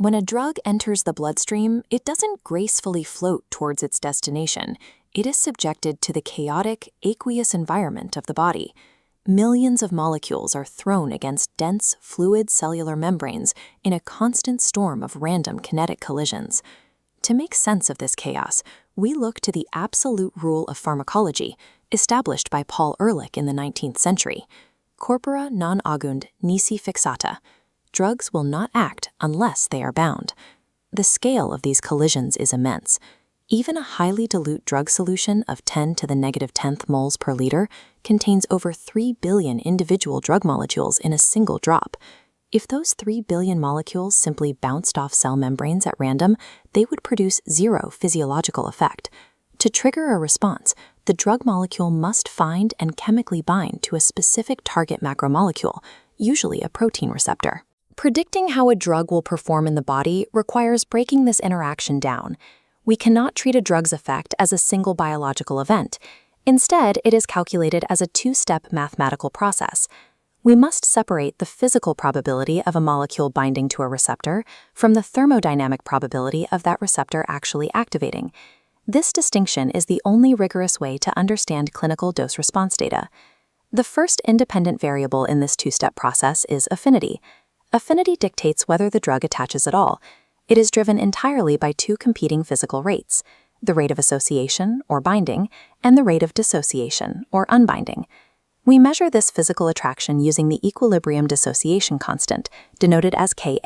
When a drug enters the bloodstream, it doesn't gracefully float towards its destination. It is subjected to the chaotic, aqueous environment of the body. Millions of molecules are thrown against dense, fluid cellular membranes in a constant storm of random kinetic collisions. To make sense of this chaos, we look to the absolute rule of pharmacology, established by Paul Ehrlich in the 19th century. Corpora non agunt nisi fixata. Drugs will not act unless they are bound. The scale of these collisions is immense. Even a highly dilute drug solution of 10 to the negative 10th moles per liter contains over 3 billion individual drug molecules in a single drop. If those 3 billion molecules simply bounced off cell membranes at random, they would produce zero physiological effect. To trigger a response, the drug molecule must find and chemically bind to a specific target macromolecule, usually a protein receptor. Predicting how a drug will perform in the body requires breaking this interaction down. We cannot treat a drug's effect as a single biological event. Instead, it is calculated as a two-step mathematical process. We must separate the physical probability of a molecule binding to a receptor from the thermodynamic probability of that receptor actually activating. This distinction is the only rigorous way to understand clinical dose-response data. The first independent variable in this two-step process is affinity. Affinity dictates whether the drug attaches at all. It is driven entirely by two competing physical rates, the rate of association, or binding, and the rate of dissociation, or unbinding. We measure this physical attraction using the equilibrium dissociation constant, denoted as Ka.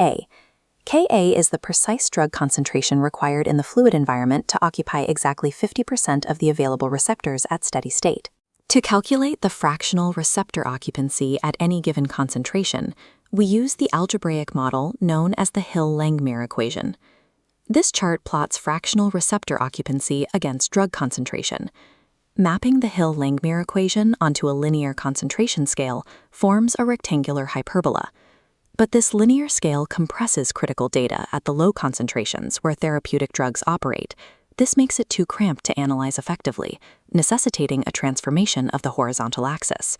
Ka is the precise drug concentration required in the fluid environment to occupy exactly 50% of the available receptors at steady state. To calculate the fractional receptor occupancy at any given concentration, we use the algebraic model known as the Hill-Langmuir equation. This chart plots fractional receptor occupancy against drug concentration. Mapping the Hill-Langmuir equation onto a linear concentration scale forms a rectangular hyperbola. But this linear scale compresses critical data at the low concentrations where therapeutic drugs operate. This makes it too cramped to analyze effectively, necessitating a transformation of the horizontal axis.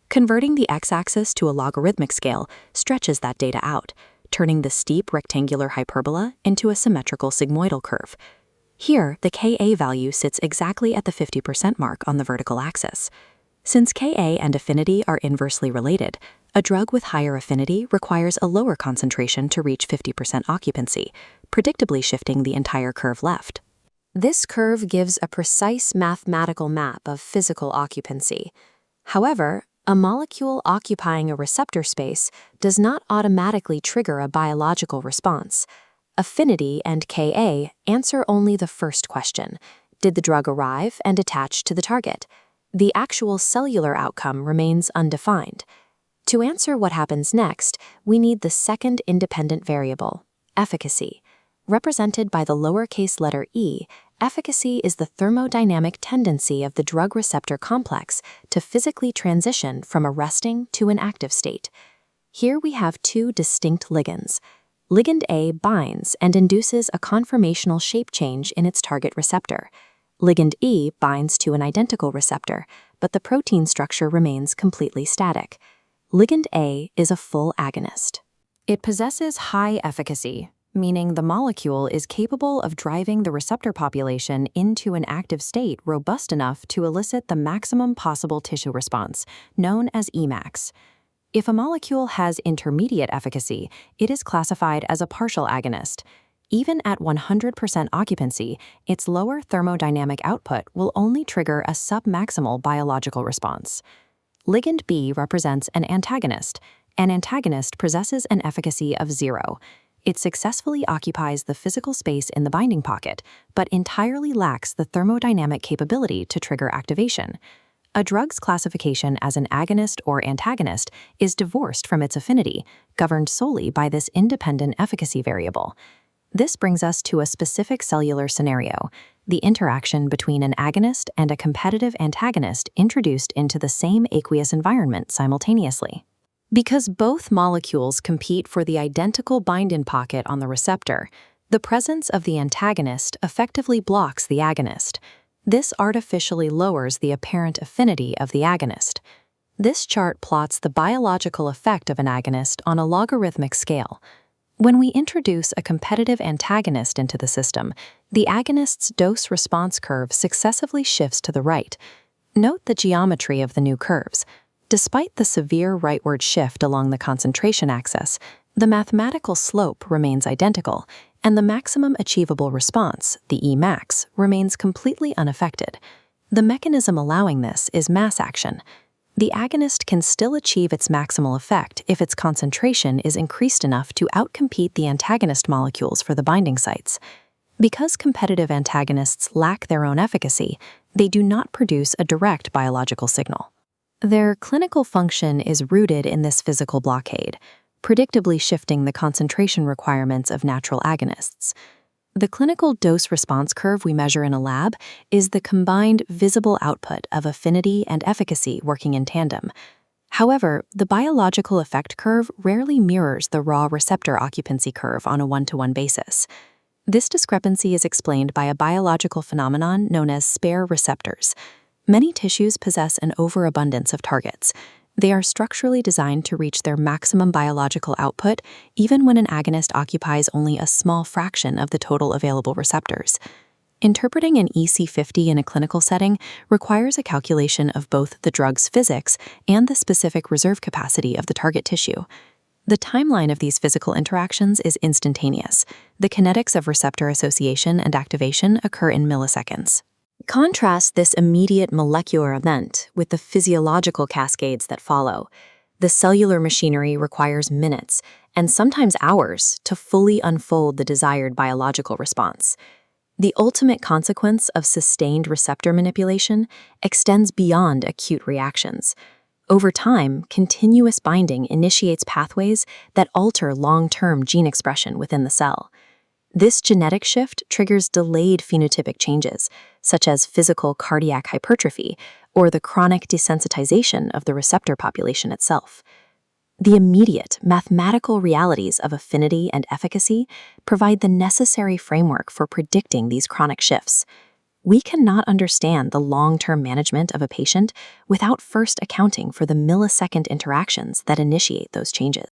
Converting the x-axis to a logarithmic scale stretches that data out, turning the steep rectangular hyperbola into a symmetrical sigmoidal curve. Here, the Ka value sits exactly at the 50% mark on the vertical axis. Since Ka and affinity are inversely related, a drug with higher affinity requires a lower concentration to reach 50% occupancy, predictably shifting the entire curve left. This curve gives a precise mathematical map of physical occupancy. However, a molecule occupying a receptor space does not automatically trigger a biological response. Affinity and Ka answer only the first question: did the drug arrive and attach to the target? The actual cellular outcome remains undefined. To answer what happens next, we need the second independent variable, efficacy. Represented by the lowercase letter e, efficacy is the thermodynamic tendency of the drug receptor complex to physically transition from a resting to an active state. Here we have two distinct ligands. Ligand A binds and induces a conformational shape change in its target receptor. Ligand E binds to an identical receptor, but the protein structure remains completely static. Ligand A is a full agonist. It possesses high efficacy, meaning the molecule is capable of driving the receptor population into an active state robust enough to elicit the maximum possible tissue response, known as Emax. If a molecule has intermediate efficacy, it is classified as a partial agonist. Even at 100% occupancy, its lower thermodynamic output will only trigger a submaximal biological response. Ligand B represents an antagonist. An antagonist possesses an efficacy of 0. It successfully occupies the physical space in the binding pocket, but entirely lacks the thermodynamic capability to trigger activation. A drug's classification as an agonist or antagonist is divorced from its affinity, governed solely by this independent efficacy variable. This brings us to a specific cellular scenario, the interaction between an agonist and a competitive antagonist introduced into the same aqueous environment simultaneously. Because both molecules compete for the identical bind-in pocket on the receptor, the presence of the antagonist effectively blocks the agonist. This artificially lowers the apparent affinity of the agonist. This chart plots the biological effect of an agonist on a logarithmic scale. When we introduce a competitive antagonist into the system, the agonist's dose-response curve successively shifts to the right. Note the geometry of the new curves. Despite the severe rightward shift along the concentration axis, the mathematical slope remains identical, and the maximum achievable response, the Emax, remains completely unaffected. The mechanism allowing this is mass action. The agonist can still achieve its maximal effect if its concentration is increased enough to outcompete the antagonist molecules for the binding sites. Because competitive antagonists lack their own efficacy, they do not produce a direct biological signal. Their clinical function is rooted in this physical blockade, predictably shifting the concentration requirements of natural agonists. The clinical dose-response curve we measure in a lab is the combined visible output of affinity and efficacy working in tandem. However, the biological effect curve rarely mirrors the raw receptor occupancy curve on a one-to-one basis. This discrepancy is explained by a biological phenomenon known as spare receptors. Many tissues possess an overabundance of targets. They are structurally designed to reach their maximum biological output even when an agonist occupies only a small fraction of the total available receptors. Interpreting an EC50 in a clinical setting requires a calculation of both the drug's physics and the specific reserve capacity of the target tissue. The timeline of these physical interactions is instantaneous. The kinetics of receptor association and activation occur in milliseconds. Contrast this immediate molecular event with the physiological cascades that follow. The cellular machinery requires minutes, and sometimes hours, to fully unfold the desired biological response. The ultimate consequence of sustained receptor manipulation extends beyond acute reactions. Over time, continuous binding initiates pathways that alter long-term gene expression within the cell. This genetic shift triggers delayed phenotypic changes, such as physical cardiac hypertrophy or the chronic desensitization of the receptor population itself. The immediate mathematical realities of affinity and efficacy provide the necessary framework for predicting these chronic shifts. We cannot understand the long-term management of a patient without first accounting for the millisecond interactions that initiate those changes.